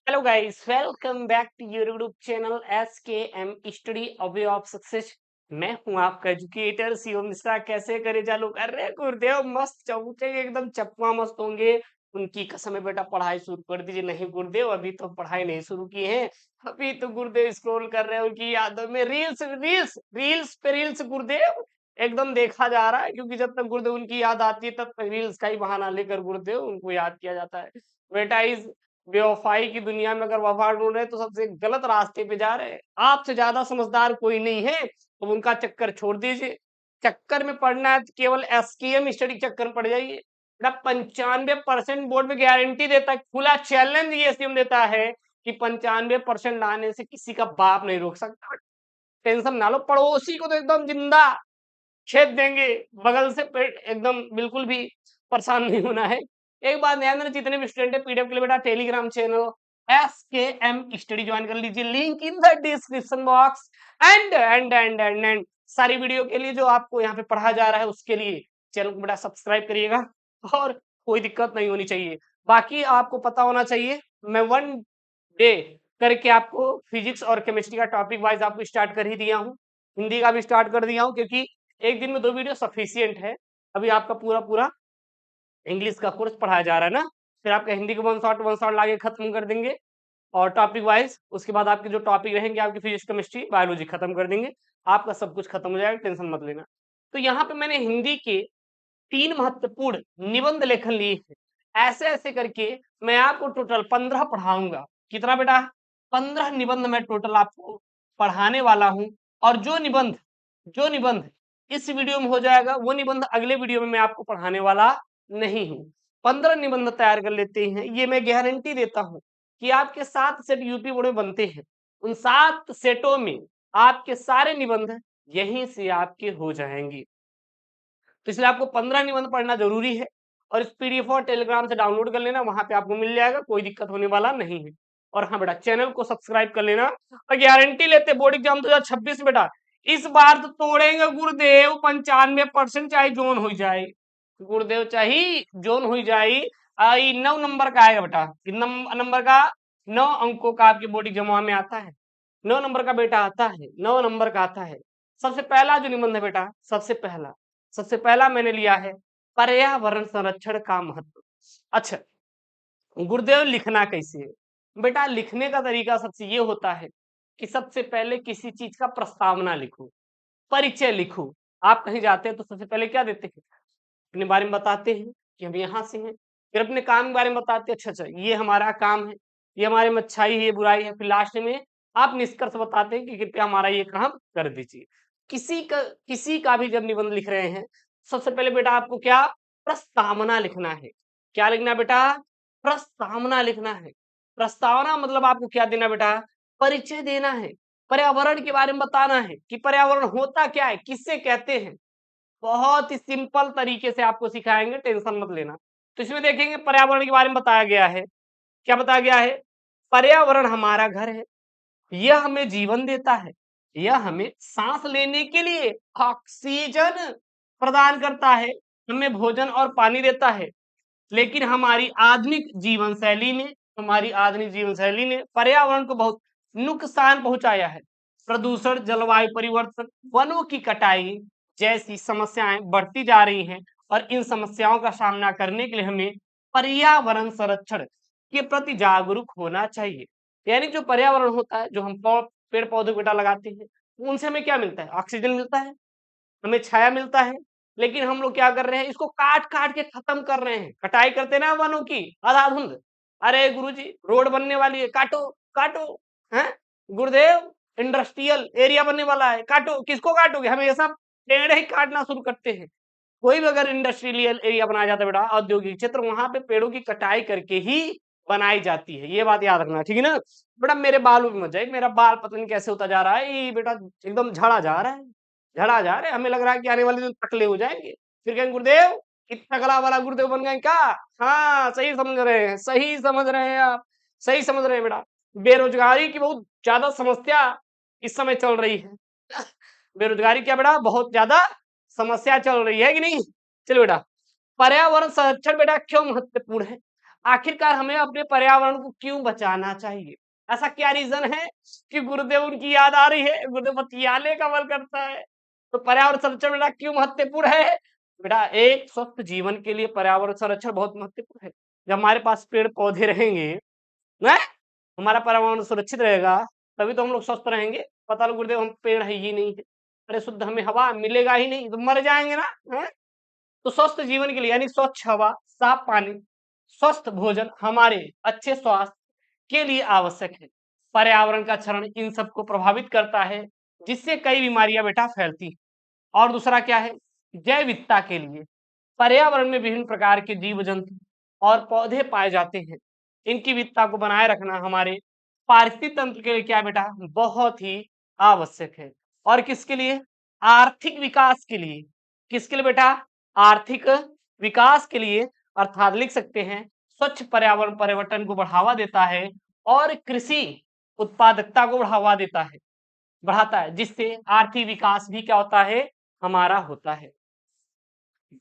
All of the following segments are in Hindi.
Hello guys, welcome back to your YouTube channel SKM study a way of success. मैं हूं आपका एजुकेटर शिव मिश्रा। कैसे करे चालू? अरे गुरुदेव मस्त चौचे एकदम चप्पा मस्त होंगे। उनकी कसम है बेटा, पढ़ाई शुरू कर दीजिए। नहीं गुरुदेव, अभी तो पढ़ाई नहीं शुरू की है। अभी तो गुरुदेव स्क्रॉल कर रहे हैं उनकी यादों में, रील्स रील्स रील्स पे रील्स गुरुदेव एकदम देखा जा रहा है। क्योंकि जब तक गुरुदेव उनकी याद आती है तब तक रील्स का ही बहाना लेकर गुरुदेव उनको याद किया जाता है। बेटा इस बेवफाई की दुनिया में अगर वफा ढूंढ रहे हैं तो सबसे गलत रास्ते पे जा रहे हैं। आपसे ज्यादा समझदार कोई नहीं है, तो उनका चक्कर छोड़ दीजिए। चक्कर में पड़ना है तो केवल SKM स्टडी चक्कर में पड़ जाइए। 95% बोर्ड में गारंटी देता है, खुला चैलेंज ये SKM देता है कि 95% लाने से किसी का बाप नहीं रोक सकता। टेंशन ना लो, पड़ोसी को तो एकदम जिंदा छेद देंगे। बगल से पेट एकदम बिल्कुल भी परेशान नहीं होना है। एक बात ध्यान देना, जितने भी स्टूडेंट है PDF के लिए बेटा Telegram channel SKM study join कर लीजिए, link in the description box. And सारी वीडियो के लिए जो आपको यहाँ पे पढ़ा जा रहा है उसके लिए चैनल को बेटा सब्सक्राइब करिएगा। और कोई दिक्कत नहीं होनी चाहिए। बाकी आपको पता होना चाहिए, मैं 1 डे करके आपको फिजिक्स और केमिस्ट्री का टॉपिक वाइज आपको स्टार्ट कर ही दिया हूँ। हिंदी का भी स्टार्ट कर दिया हूँ, क्योंकि एक दिन में 2 वीडियो सफिशियंट है। अभी आपका पूरा पूरा इंग्लिश का कोर्स पढ़ाया जा रहा है ना, फिर आपका हिंदी का वन शॉट लाके खत्म कर देंगे। और टॉपिक वाइज उसके बाद आपके जो टॉपिक रहेंगे, आपकी फिजिक्स केमिस्ट्री बायोलॉजी खत्म कर देंगे। आपका सब कुछ खत्म हो जाएगा, टेंशन मत लेना। तो यहाँ पे मैंने हिंदी के 3 महत्वपूर्ण निबंध लेखन लिए हैं। ऐसे ऐसे करके मैं आपको टोटल 15 पढ़ाऊंगा। कितना बेटा? 15 निबंध मैं टोटल आपको पढ़ाने वाला हूं। और जो निबंध इस वीडियो में हो जाएगा, वो निबंध अगले वीडियो में मैं आपको पढ़ाने वाला नहीं हूं। 15 निबंध तैयार कर लेते हैं, ये मैं गारंटी देता हूं कि आपके 7 सेट यूपी बोर्ड में बनते हैं। उन 7 सेटों में आपके सारे निबंध यहीं से आपके हो जाएंगे। तो इसलिए आपको 15 निबंध पढ़ना जरूरी है। और इस PDF और टेलीग्राम से डाउनलोड कर लेना, वहां पे आपको मिल जाएगा, कोई दिक्कत होने वाला नहीं है। और हाँ बेटा, चैनल को सब्सक्राइब कर लेना। और गारंटी लेते बोर्ड एग्जाम 2026 बेटा, इस बार तो तोड़ेंगे गुरुदेव 95%, चाहे जोन हो जाए। गुरुदेव चाहे जोन हो जाए। 9 नंबर का आएगा बेटा, नंबर का 9 अंकों का आपके बोर्ड एग्जाम में आता है। 9 नंबर का बेटा आता है, 9 नंबर का आता है। सबसे पहला जो निबंध है बेटा, सबसे पहला मैंने लिया है पर्यावरण संरक्षण का महत्व। अच्छा, गुरुदेव लिखना कैसे है? बेटा लिखने का तरीका सबसे ये होता है कि सबसे पहले किसी चीज का प्रस्तावना लिखो, परिचय लिखो। आप कहीं जाते हैं तो सबसे पहले क्या देते हैं? अपने बारे में बताते हैं कि हम यहाँ से हैं। फिर अपने काम के बारे में बताते हैं, अच्छा अच्छा ये हमारा काम है, ये हमारे में अच्छाई है, ये बुराई है। फिर लास्ट में आप निष्कर्ष बताते हैं कि कृपया हमारा ये काम कर दीजिए। किसी का भी जब निबंध लिख रहे हैं, सबसे पहले बेटा आपको क्या प्रस्तावना लिखना है। क्या लिखना है बेटा? प्रस्तावना लिखना है। प्रस्तावना मतलब आपको क्या देना बेटा? परिचय देना है। पर्यावरण के बारे में बताना है कि पर्यावरण होता क्या है, किससे कहते हैं। बहुत ही सिंपल तरीके से आपको सिखाएंगे, टेंशन मत लेना। तो इसमें देखेंगे पर्यावरण के बारे में बताया गया है। क्या बताया गया है? पर्यावरण हमारा घर है, यह हमें जीवन देता है, यह हमें सांस लेने के लिए ऑक्सीजन प्रदान करता है, हमें भोजन और पानी देता है। लेकिन हमारी आधुनिक जीवन शैली ने पर्यावरण को बहुत नुकसान पहुंचाया है। प्रदूषण, जलवायु परिवर्तन, वनों की कटाई जैसी समस्याएं बढ़ती जा रही हैं। और इन समस्याओं का सामना करने के लिए हमें पर्यावरण संरक्षण के प्रति जागरूक होना चाहिए। यानी जो पर्यावरण होता है, जो हम पेड़ पौधे बेटा लगाते हैं, उनसे हमें क्या मिलता है? ऑक्सीजन मिलता है, हमें छाया मिलता है। लेकिन हम लोग क्या कर रहे हैं? इसको काट काट के खत्म कर रहे हैं। कटाई करते ना वनों की अंधाधुंध। अरे गुरुजी रोड बनने वाली है, काटो काटो। हैं गुरुदेव, इंडस्ट्रियल एरिया बनने वाला है, काटो। किसको काटोगे? हमेशा पेड़ ही काटना शुरू करते हैं। कोई भी अगर इंडस्ट्रियल एरिया बनाया जाता है बेटा, औद्योगिक क्षेत्र, वहां पे पेड़ों की कटाई करके ही बनाई जाती है। ये बात याद रखना, ठीक है ना बेटा? मेरे बालों में मत जाए, मेरा बाल पता नहीं कैसे होता जा रहा है ये बेटा, एकदम झड़ा जा रहा है, झड़ा जा रहे हैं। हमें लग रहा है कि आने वाले दिन टकले हो जाएंगे। फिर कहेंगे गुरुदेव कि टकला वाला गुरुदेव बन गए क्या? हाँ सही समझ रहे हैं, सही समझ रहे हैं आप, सही समझ रहे हैं बेटा। बेरोजगारी की बहुत ज्यादा समस्या इस समय चल रही है। बेरोजगारी क्या बेटा? बहुत ज्यादा समस्या चल रही है कि नहीं? चलो बेटा, पर्यावरण संरक्षण बेटा क्यों महत्वपूर्ण है? आखिरकार हमें अपने पर्यावरण को क्यों बचाना चाहिए? ऐसा क्या रीजन है कि गुरुदेव उनकी याद आ रही है, गुरुदेव बतियाने का मन करता है? तो पर्यावरण संरक्षण बेटा क्यों महत्वपूर्ण है? बेटा एक स्वस्थ जीवन के लिए पर्यावरण संरक्षण बहुत महत्वपूर्ण है। जब हमारे पास पेड़ पौधे रहेंगे ना, हमारा पर्यावरण सुरक्षित रहेगा, तभी तो हम लोग स्वस्थ रहेंगे। पता लो गुरुदेव हम पेड़ है ही नहीं है, अरे शुद्ध हमें हवा मिलेगा ही नहीं तो मर जाएंगे ना, है? तो स्वस्थ जीवन के लिए यानी स्वच्छ हवा, साफ पानी, स्वस्थ भोजन हमारे अच्छे स्वास्थ्य के लिए आवश्यक है। पर्यावरण का क्षरण इन सबको प्रभावित करता है, जिससे कई बीमारियां बेटा फैलती हैं। और दूसरा क्या है? जैव विविधता के लिए पर्यावरण में विभिन्न प्रकार के जीव जंतु और पौधे पाए जाते हैं। इनकी विविधता को बनाए रखना हमारे पारिस्थितिक तंत्र के लिए क्या है बेटा? बहुत ही आवश्यक है। और किसके लिए? आर्थिक विकास के लिए। किसके लिए बेटा? आर्थिक विकास के लिए। अर्थात लिख सकते हैं स्वच्छ पर्यावरण परिवर्तन को बढ़ावा देता है और कृषि उत्पादकता को बढ़ावा देता है, बढ़ाता है, जिससे आर्थिक विकास भी क्या होता है? हमारा होता है।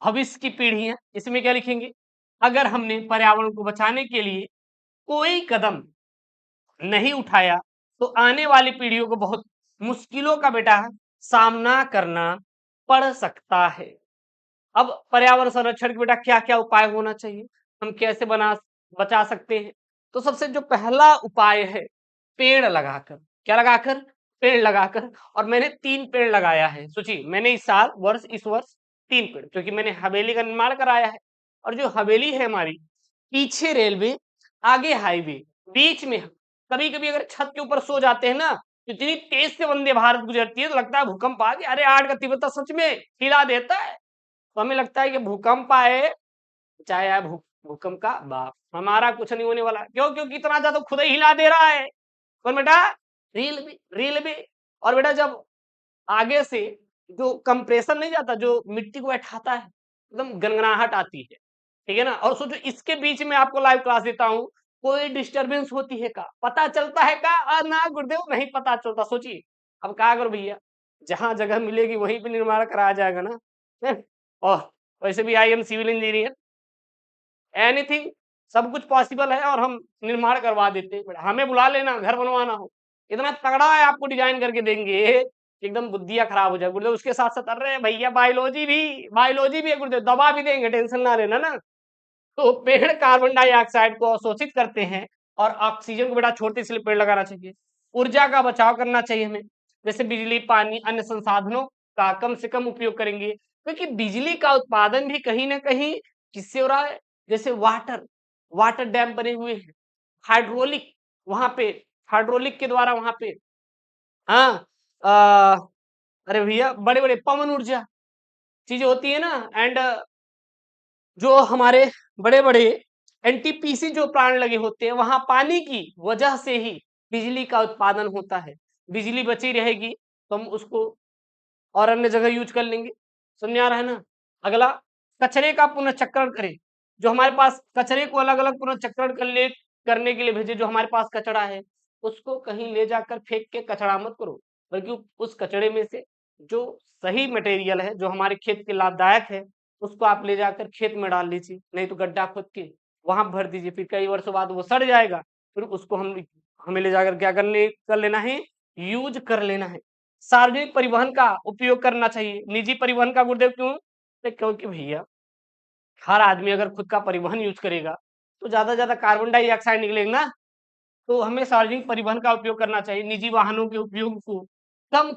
भविष्य की पीढ़ियां, इसमें क्या लिखेंगे? अगर हमने पर्यावरण को बचाने के लिए कोई कदम नहीं उठाया तो आने वाली पीढ़ियों को बहुत मुश्किलों का बेटा सामना करना पड़ सकता है। अब पर्यावरण संरक्षण के बेटा क्या क्या उपाय होना चाहिए, हम कैसे बचा सकते हैं? तो सबसे जो पहला उपाय है, पेड़ लगाकर। क्या लगाकर? पेड़ लगाकर। और मैंने 3 पेड़ लगाया है। सोचिए मैंने इस वर्ष 3 पेड़, क्योंकि मैंने हवेली का निर्माण कराया है। और जो हवेली है हमारी, पीछे रेलवे, आगे हाईवे, बीच में कभी कभी अगर छत के ऊपर सो जाते हैं ना, तो इतनी तेज से वंदे भारत गुजरती है तो लगता है भूकंप आ गया। अरे 8 का तीव्रता सच में हिला देता है। तो हमें लगता है कि भूकंप आए, चाहे आए भूकंप का बाप, हमारा कुछ नहीं होने वाला। क्यों? क्योंकि इतना ज्यादा खुद ही हिला दे रहा है। कौन बेटा? रेलवे। और बेटा जब आगे से जो कंप्रेसर नहीं जाता, जो मिट्टी को बैठाता है, एकदम गनगनाहट आती है, ठीक है ना? और सोचो इसके बीच में आपको लाइव क्लास देता हूँ, कोई डिस्टरबेंस होती है का? पता चलता है का? ना गुरुदेव नहीं पता चलता। सोचिए अब क्या करो भैया, जहां जगह मिलेगी वहीं पे निर्माण कराया जाएगा ना, है? और वैसे भी I am civil engineer, anything, सब कुछ पॉसिबल है और हम निर्माण करवा देते हैं। हमें बुला लेना, घर बनवाना हो, इतना तगड़ा है आपको डिजाइन करके देंगे, एकदम बुद्धियां खराब हो जाए गुरुदेव। उसके साथ साथ अरे भैया बायोलॉजी भी है गुरुदेव, दबा भी देंगे, टेंशन ना लेना ना। तो पेड़ कार्बन डाइऑक्साइड को अवशोषित करते हैं और ऑक्सीजन को बेटा छोड़ते, इसलिए पेड़ लगाना चाहिए। ऊर्जा का बचाव करना चाहिए हमें, जैसे बिजली, पानी, अन्य संसाधनों का कम से कम उपयोग करेंगे, क्योंकि बिजली का उत्पादन भी कहीं ना कहीं किससे हो रहा है? जैसे वाटर वाटर डैम बने हुए हैं, हाइड्रोलिक, वहां पे हाइड्रोलिक के द्वारा वहां पे, हाँ, अरे भैया बड़े बड़े पवन ऊर्जा चीजें होती है ना। एंड जो हमारे बड़े बड़े एनटीपीसी जो प्लांट लगे होते हैं, वहां पानी की वजह से ही बिजली का उत्पादन होता है। बिजली बची रहेगी तो हम उसको और अन्य जगह यूज कर लेंगे। समझ आ रहा है ना? अगला, कचरे का पुनर्चक्रण करें। जो हमारे पास कचरे को अलग अलग पुनर्चक्रण करने के लिए भेजे, जो हमारे पास कचरा है उसको कहीं ले जाकर फेंक के कचरा मत करो, बल्कि उस कचरे में से जो सही मटेरियल है, जो हमारे खेत के लाभदायक है, उसको आप ले जाकर खेत में डाल लीजिए, नहीं तो गड्ढा खोद के वहां भर दीजिए। फिर कई वर्षों बाद वो सड़ जाएगा, फिर उसको हमें ले जाकर क्या कर लेना है? यूज कर लेना है। सार्वजनिक परिवहन का उपयोग करना चाहिए, निजी परिवहन का गुरुदेव क्यों? तो क्योंकि भैया हर आदमी अगर खुद का परिवहन यूज करेगा तो ज्यादा कार्बन डाइऑक्साइड निकलेगा ना। तो हमें सार्वजनिक परिवहन का उपयोग करना चाहिए। निजी वाहनों के उपयोग को कम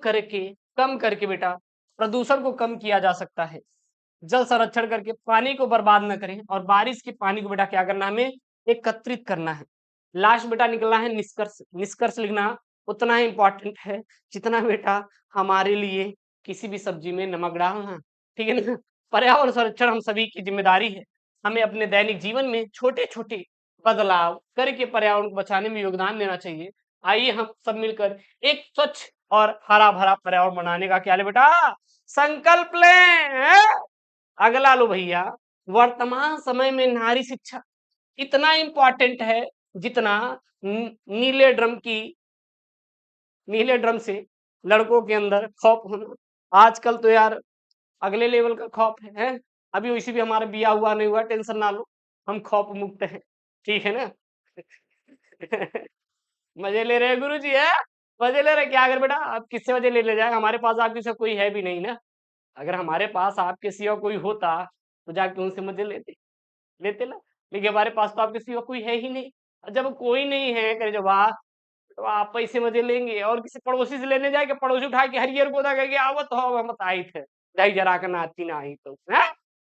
करके बेटा प्रदूषण को कम किया जा सकता है। जल संरक्षण करके पानी को बर्बाद न करें, और बारिश के पानी को बेटा क्या करना, हमें एकत्रित करना है। लास्ट बेटा निकलना है निष्कर्ष। निष्कर्ष लिखना उतना ही इंपॉर्टेंट है जितना बेटा हमारे लिए किसी भी सब्जी में नमक डालना, ठीक है ना? पर्यावरण संरक्षण हम सभी की जिम्मेदारी है। हमें अपने दैनिक जीवन में छोटे छोटे बदलाव करके पर्यावरण को बचाने में योगदान देना चाहिए। आइए हम सब मिलकर एक स्वच्छ और हरा भरा पर्यावरण बनाने का क्या ले बेटा, संकल्प लें। अगला लो भैया, वर्तमान समय में नारी शिक्षा इतना इंपॉर्टेंट है जितना नीले ड्रम से लड़कों के अंदर खौफ होना। आजकल तो यार अगले लेवल का खौफ है? अभी वैसे भी हमारा बिया हुआ नहीं हुआ, टेंशन ना लो, हम खौफ मुक्त हैं, ठीक है ना? मजे ले रहे हैं गुरुजी है? मजे ले रहे हैं क्या? अगर बेटा आप किससे मजे ले जाएगा, हमारे पास आपके सिवा कोई है भी नहीं ना। अगर हमारे पास आपके सिवा कोई होता तो जाके उनसे मजे लेते लेते ना। लेकिन हमारे पास तो आपके सिवा कोई है ही नहीं। और जब कोई नहीं है करे जब वाह, तो आप पैसे मजे लेंगे और किसी पड़ोसी से लेने जाएंगे, पड़ोसी उठा के हरियर गोदा कहेंगे आवत हो मत आई थे जाई जरा कर नाती ना आई तो है,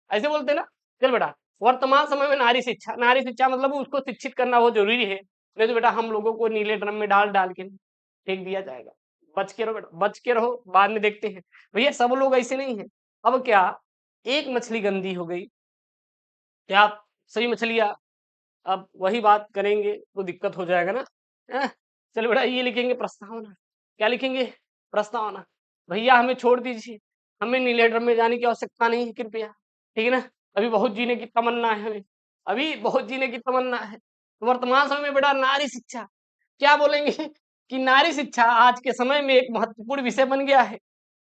ऐसे बोलते ना। चल बेटा, वर्तमान समय में नारी शिक्षा मतलब उसको शिक्षित करना बहुत जरूरी है, नहीं तो बेटा हम लोगों को नीले ड्रम में डाल डाल के फेंक दिया जाएगा। बच के रहो बेटा, बच के रहो, बाद में देखते हैं। भैया सब लोग ऐसे नहीं है। अब क्या, एक मछली गंदी हो गई, क्या आप सभी मछलियां अब वही बात करेंगे तो दिक्कत हो जाएगा ना। हैं? चलो बेटा ये लिखेंगे प्रस्तावना। क्या लिखेंगे? प्रस्तावना। भैया हमें छोड़ दीजिए, हमें नीले ड्रम में जाने की आवश्यकता नहीं है कृपया, ठीक है ना। अभी बहुत जीने की तमन्ना है हमें, अभी बहुत जीने की तमन्ना है। तो वर्तमान समय में बेटा नारी शिक्षा, क्या बोलेंगे कि नारी शिक्षा आज के समय में एक महत्वपूर्ण विषय बन गया है।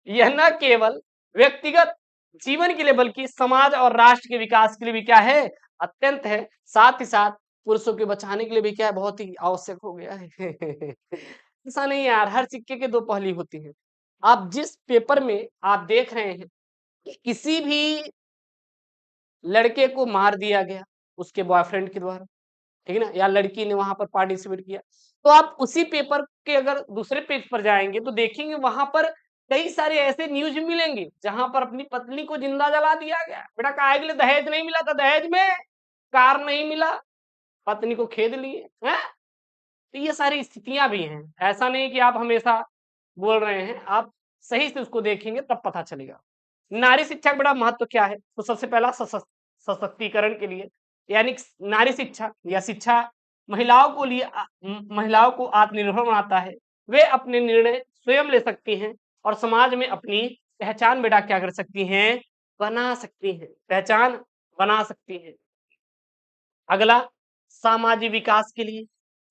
यह न केवल व्यक्तिगत जीवन के लिए बल्कि समाज और राष्ट्र के विकास के लिए भी क्या है, अत्यंत है। साथ ही साथ पुरुषों के बचाने के लिए भी क्या है, बहुत ही आवश्यक हो गया है। ऐसा नहीं है यार, हर सिक्के के दो पहलू होती हैं। आप जिस पेपर में आप देख रहे हैं कि किसी भी लड़के को मार दिया गया उसके बॉयफ्रेंड के द्वारा, ठीक है ना, या लड़की ने वहां पर पार्टिसिपेट किया, तो आप उसी पेपर के अगर दूसरे पेज पर जाएंगे तो देखेंगे वहां पर कई सारे ऐसे न्यूज मिलेंगे जहां पर अपनी पत्नी को जिंदा जला दिया गया। बेटा काहे के लिए? दहेज नहीं मिला था, दहेज में कार नहीं मिला, पत्नी को खेद लिए हैं। तो ये सारी स्थितियां भी हैं, ऐसा नहीं कि आप हमेशा बोल रहे हैं, आप सही से उसको देखेंगे तब पता चलेगा। नारी शिक्षा का बड़ा महत्व क्या है? तो सबसे पहला सशक्तिकरण के लिए, यानी नारी शिक्षा या शिक्षा महिलाओं को लिए महिलाओं को आत्मनिर्भर बनाता है। वे अपने निर्णय स्वयं ले सकती हैं और समाज में अपनी पहचान बेटा क्या कर सकती हैं, बना सकती हैं, पहचान बना सकती हैं। अगला, सामाजिक विकास के लिए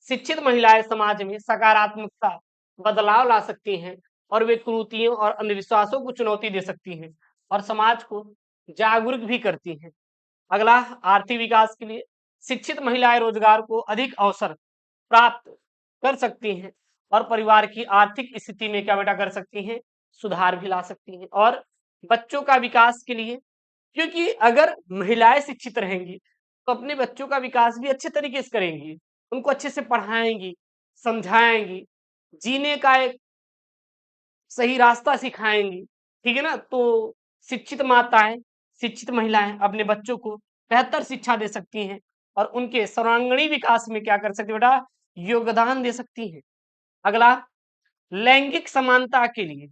शिक्षित महिलाएं समाज में सकारात्मकता बदलाव ला सकती हैं और वे कुरीतियों और अंधविश्वासों को चुनौती दे सकती हैं और समाज को जागरूक भी करती हैं। अगला, आर्थिक विकास के लिए शिक्षित महिलाएं रोजगार को अधिक अवसर प्राप्त कर सकती हैं और परिवार की आर्थिक स्थिति में क्या बेटा कर सकती हैं, सुधार भी ला सकती हैं। और बच्चों का विकास के लिए, क्योंकि अगर महिलाएं शिक्षित रहेंगी तो अपने बच्चों का विकास भी अच्छे तरीके से करेंगी, उनको अच्छे से पढ़ाएंगी, समझाएंगी, जीने का एक सही रास्ता सिखाएंगी, ठीक है ना। तो शिक्षित माताएं, शिक्षित महिलाएं अपने बच्चों को बेहतर शिक्षा दे सकती हैं और उनके सर्वांगीण विकास में क्या कर सकती है बेटा, योगदान दे सकती हैं। अगला, लैंगिक समानता के लिए,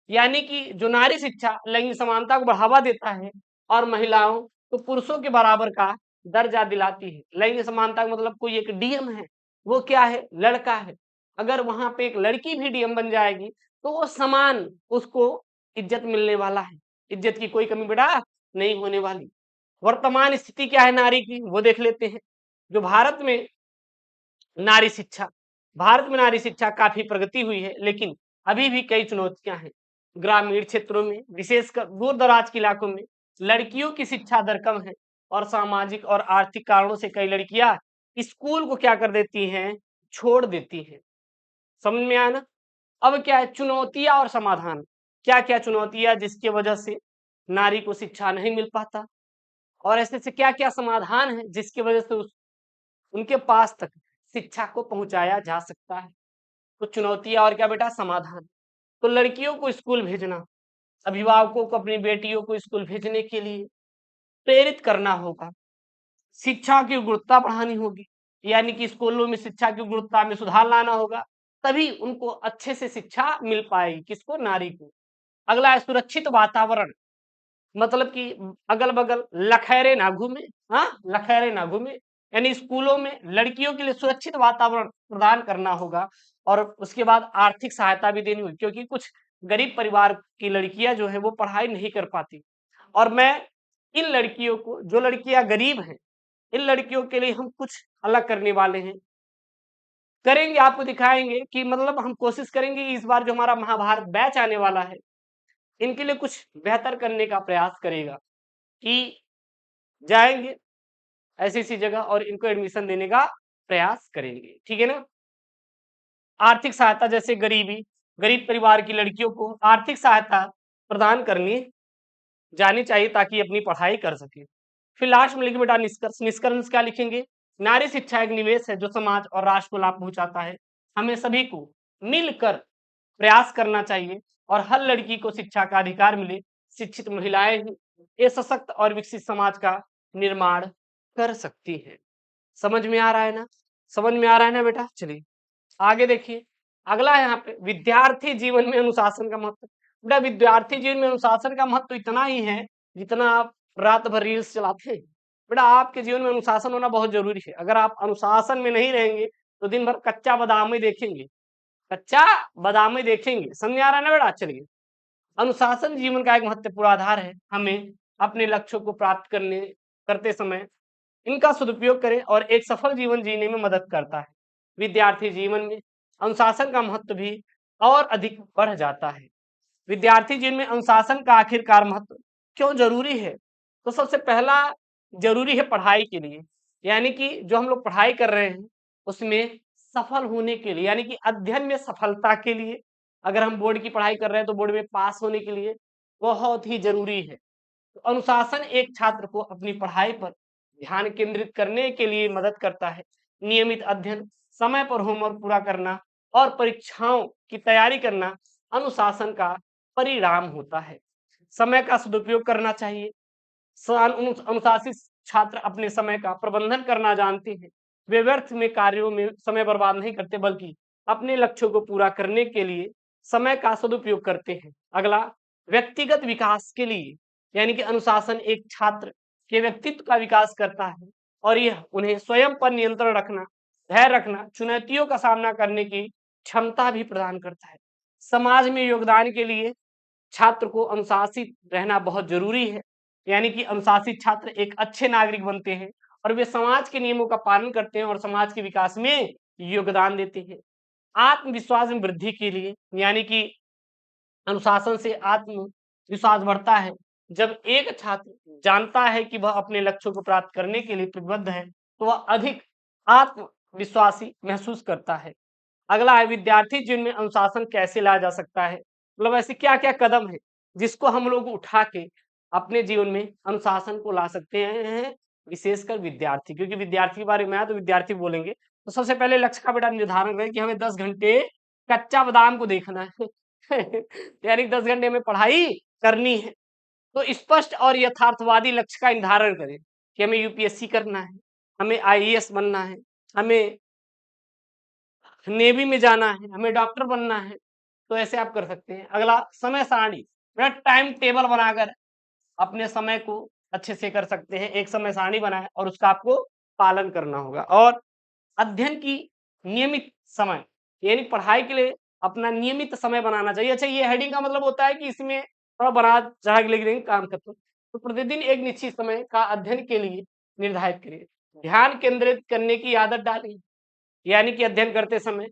यानी कि जो नारी शिक्षा लैंगिक समानता को बढ़ावा देता है और महिलाओं को पुरुषों के बराबर का दर्जा दिलाती है। लैंगिक समानता का मतलब कोई एक डीएम है, वो क्या है, लड़का है, अगर वहां पे एक लड़की भी डीएम बन जाएगी तो वो समान, उसको इज्जत मिलने वाला है, इज्जत की कोई कमी बेटा नहीं होने वाली। वर्तमान स्थिति क्या है नारी की, वो देख लेते हैं। जो नारी शिक्षा भारत में नारी शिक्षा काफी प्रगति हुई है, लेकिन अभी भी कई चुनौतियां हैं। ग्रामीण क्षेत्रों में, विशेषकर दूर दराज के इलाकों में लड़कियों की शिक्षा दर कम है और सामाजिक और आर्थिक कारणों से कई लड़कियां स्कूल को क्या कर देती हैं, छोड़ देती हैं। समझ में आया ना? अब क्या है चुनौतियां और समाधान, क्या क्या चुनौतियां जिसकी वजह से नारी को शिक्षा नहीं मिल पाता, और ऐसे से क्या क्या समाधान है जिसकी वजह से उनके पास तक शिक्षा को पहुंचाया जा सकता है। तो चुनौतियां और क्या बेटा, समाधान। तो लड़कियों को स्कूल भेजना, अभिभावकों को अपनी बेटियों को स्कूल भेजने के लिए प्रेरित करना होगा। शिक्षा की गुणवत्ता बढ़ानी होगी, यानी कि स्कूलों में शिक्षा की गुणवत्ता में सुधार लाना होगा, तभी उनको अच्छे से शिक्षा मिल पाएगी, किसको, नारी को। अगला है सुरक्षित वातावरण, मतलब कि अगल बगल लखैरे ना घूमे, हाँ लखैरे ना घूमे, यानी स्कूलों में लड़कियों के लिए सुरक्षित वातावरण प्रदान करना होगा। और उसके बाद आर्थिक सहायता भी देनी होगी, क्योंकि कुछ गरीब परिवार की लड़कियां जो है वो पढ़ाई नहीं कर पाती। और मैं इन लड़कियों को, जो लड़कियां गरीब हैं, इन लड़कियों के लिए हम कुछ अलग करने वाले हैं, करेंगे, आपको दिखाएंगे कि मतलब हम कोशिश करेंगे इस बार जो हमारा महाभारत बैच आने वाला है इनके लिए कुछ बेहतर करने का प्रयास करेगा, कि जाएंगे ऐसी-ऐसी जगह और इनको एडमिशन देने का प्रयास करेंगे, ठीक है ना? आर्थिक सहायता जैसे गरीब परिवार की लड़कियों को आर्थिक सहायता प्रदान करनी जानी चाहिए ताकि अपनी पढ़ाई कर सके। फिर लास्ट में लिखिए बेटा निष्कर्ष क्या लिखेंगे? नारी शिक्षा एक निवेश है जो समाज और राष्ट्र को लाभ पहुंचाता है। हमें सभी को मिलकर प्रयास करना चाहिए और हर लड़की को शिक्षा का अधिकार मिले। शिक्षित महिलाएं ही एक सशक्त और विकसित समाज का निर्माण कर सकती हैं। समझ में आ रहा है ना? समझ में आ रहा है ना बेटा? चलिए आगे देखिए। अगला यहाँ पे विद्यार्थी जीवन में अनुशासन का महत्व। बेटा विद्यार्थी जीवन में अनुशासन का महत्व इतना ही है जितना आप रात भर रील्स चलाते हैं। बेटा आपके जीवन में अनुशासन होना बहुत जरूरी है। अगर आप अनुशासन में नहीं रहेंगे तो दिन भर कच्चा बादाम ही देखेंगे, कच्चा बादाम ही देखेंगे। समझ में आ रहा है ना बेटा? चलिए अनुशासन जीवन का एक महत्वपूर्ण आधार है। हमें अपने लक्ष्यों को प्राप्त करते समय इनका सदुपयोग करें और एक सफल जीवन जीने में मदद करता है। विद्यार्थी जीवन में अनुशासन का महत्व भी और अधिक बढ़ जाता है। विद्यार्थी जीवन में अनुशासन का आखिरकार महत्व क्यों जरूरी है? तो सबसे पहला जरूरी है पढ़ाई के लिए, यानी कि जो हम लोग पढ़ाई कर रहे हैं उसमें सफल होने के लिए, यानी कि अध्ययन में सफलता के लिए। अगर हम बोर्ड की पढ़ाई कर रहे हैं तो बोर्ड में पास होने के लिए बहुत ही जरूरी है। तो अनुशासन एक छात्र को अपनी पढ़ाई पर ध्यान केंद्रित करने के लिए मदद करता है। नियमित अध्ययन, समय पर होमवर्क पूरा करना और परीक्षाओं की तैयारी करना अनुशासन का परिणाम होता है। समय का सदुपयोग करना चाहिए। अनुशासित छात्र अपने समय का प्रबंधन करना जानते हैं। वे व्यर्थ में कार्यों में समय बर्बाद नहीं करते बल्कि अपने लक्ष्यों को पूरा करने के लिए समय का सदुपयोग करते हैं। अगला व्यक्तिगत विकास के लिए, यानी कि अनुशासन एक छात्र के व्यक्तित्व का विकास करता है और यह उन्हें स्वयं पर नियंत्रण रखना, धैर्य रखना, चुनौतियों का सामना करने की क्षमता भी प्रदान करता है। समाज में योगदान के लिए छात्र को अनुशासित रहना बहुत जरूरी है, यानी कि अनुशासित छात्र एक अच्छे नागरिक बनते हैं और वे समाज के नियमों का पालन करते हैं और समाज के विकास में योगदान देते हैं। आत्मविश्वास में वृद्धि के लिए, यानी कि अनुशासन से आत्मविश्वास बढ़ता है। जब एक छात्र जानता है कि वह अपने लक्ष्यों को प्राप्त करने के लिए प्रतिबद्ध है तो वह अधिक आत्मविश्वासी महसूस करता है। अगला है विद्यार्थी जीवन में अनुशासन कैसे लाया जा सकता है, मतलब ऐसे क्या-क्या कदम है जिसको हम लोग उठा के अपने जीवन में अनुशासन को ला सकते हैं, विशेषकर विद्यार्थी, क्योंकि विद्यार्थी के बारे में आया तो विद्यार्थी बोलेंगे। तो सबसे पहले लक्ष्य का बेटा निर्धारण करें कि हमें 10 घंटे कच्चा बादाम को देखना है यानी 10 घंटे में पढ़ाई करनी है। तो स्पष्ट और यथार्थवादी लक्ष्य का निर्धारण करें कि हमें यूपीएससी करना है, हमें आईएएस बनना है, हमें नेवी में जाना है, हमें डॉक्टर बनना है। तो ऐसे आप कर सकते हैं। अगला समय सारणी, बेटा टाइम टेबल बनाकर अपने समय को अच्छे से कर सकते हैं। एक समय सारणी बनाएं और उसका आपको पालन करना होगा। और अध्ययन की नियमित समय, यानी पढ़ाई के लिए अपना नियमित समय बनाना चाहिए। अच्छा ये हेडिंग का मतलब होता है कि इसमें थोड़ा बना चढ़ा के लिख देंगे काम खत्म। तो प्रतिदिन एक निश्चित समय का अध्ययन के लिए निर्धारित करिए। ध्यान केंद्रित करने की आदत डालिए, यानी कि अध्ययन करते समय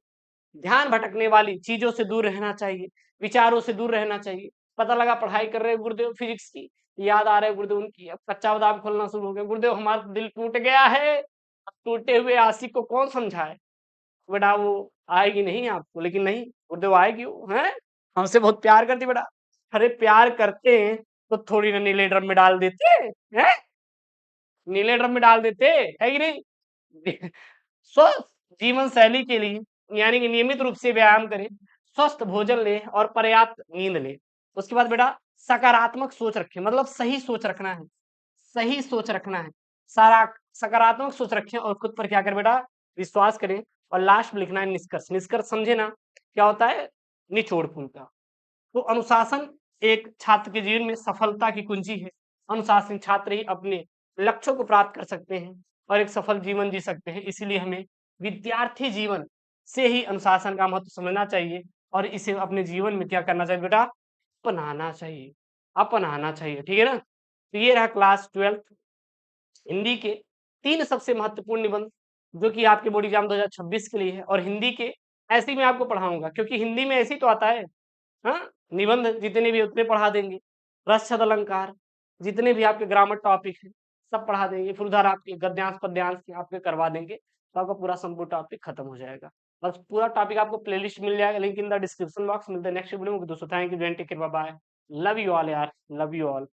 ध्यान भटकने वाली चीजों से दूर रहना चाहिए, विचारों से दूर रहना चाहिए। पता लगा पढ़ाई कर रहे हैं गुरुदेव फिजिक्स की, याद आ रहा है गुरुदेव उनकी, अब कच्चा बादाम खोलना शुरू हो गया, गुरुदेव हमारा दिल टूट गया है। अब टूटे हुए आशिक को कौन समझाए? बेटा वो आएगी नहीं आपको, लेकिन नहीं गुरुदेव आएगी वो, हैं? हमसे बहुत प्यार करती बेटा। अरे प्यार करते हैं तो थोड़ी ना नीले ड्रम में डाल देते हैं? नीले ड्रम में डाल देते, है कि नहीं? स्वस्थ जीवन शैली के लिए, यानी कि नियमित रूप से व्यायाम करें, स्वस्थ भोजन लें और पर्याप्त नींद लें। उसके बाद बेटा सकारात्मक सोच रखें, मतलब सही सोच रखना है, सही सोच रखना है। सारा सकारात्मक सोच रखें और खुद पर क्या करें बेटा, विश्वास करें। और लास्ट में लिखना है निष्कर्ष। निष्कर्ष समझे ना, क्या होता है? निचोड़ पूर्णता। तो अनुशासन एक छात्र के जीवन में सफलता की कुंजी है। अनुशासित छात्र ही अपने लक्ष्यों को प्राप्त कर सकते हैं और एक सफल जीवन जी सकते हैं। इसीलिए हमें विद्यार्थी जीवन से ही अनुशासन का महत्व समझना चाहिए और इसे अपने जीवन में क्या करना चाहिए बेटा, अपनाना चाहिए, अपनाना चाहिए। ठीक है ना? तो ये रहा क्लास 12 हिंदी के 3 सबसे महत्वपूर्ण निबंध जो कि आपके बोर्ड एग्जाम 2026 के लिए है। और हिंदी के ऐसे ही मैं आपको पढ़ाऊंगा, क्योंकि हिंदी में ऐसे ही तो आता है। हाँ, निबंध जितने भी उतने पढ़ा देंगे। रस छंद अलंकार, जितने भी आपके ग्रामर टॉपिक हैं, सब पढ़ा देंगे, फिर उधर आपके गद्यांश, पद्यांश आपके करवा देंगे, तो आपका पूरा संपूर्ण टॉपिक खत्म हो जाएगा। बस पूरा टॉपिक आपको प्लेलिस्ट मिल जाएगा, link in the description box. मिलते हैं नेक्स्ट वीडियो में दोस्तों। Thank you, take care, bye bye. Love you all यार, लव यू ऑल।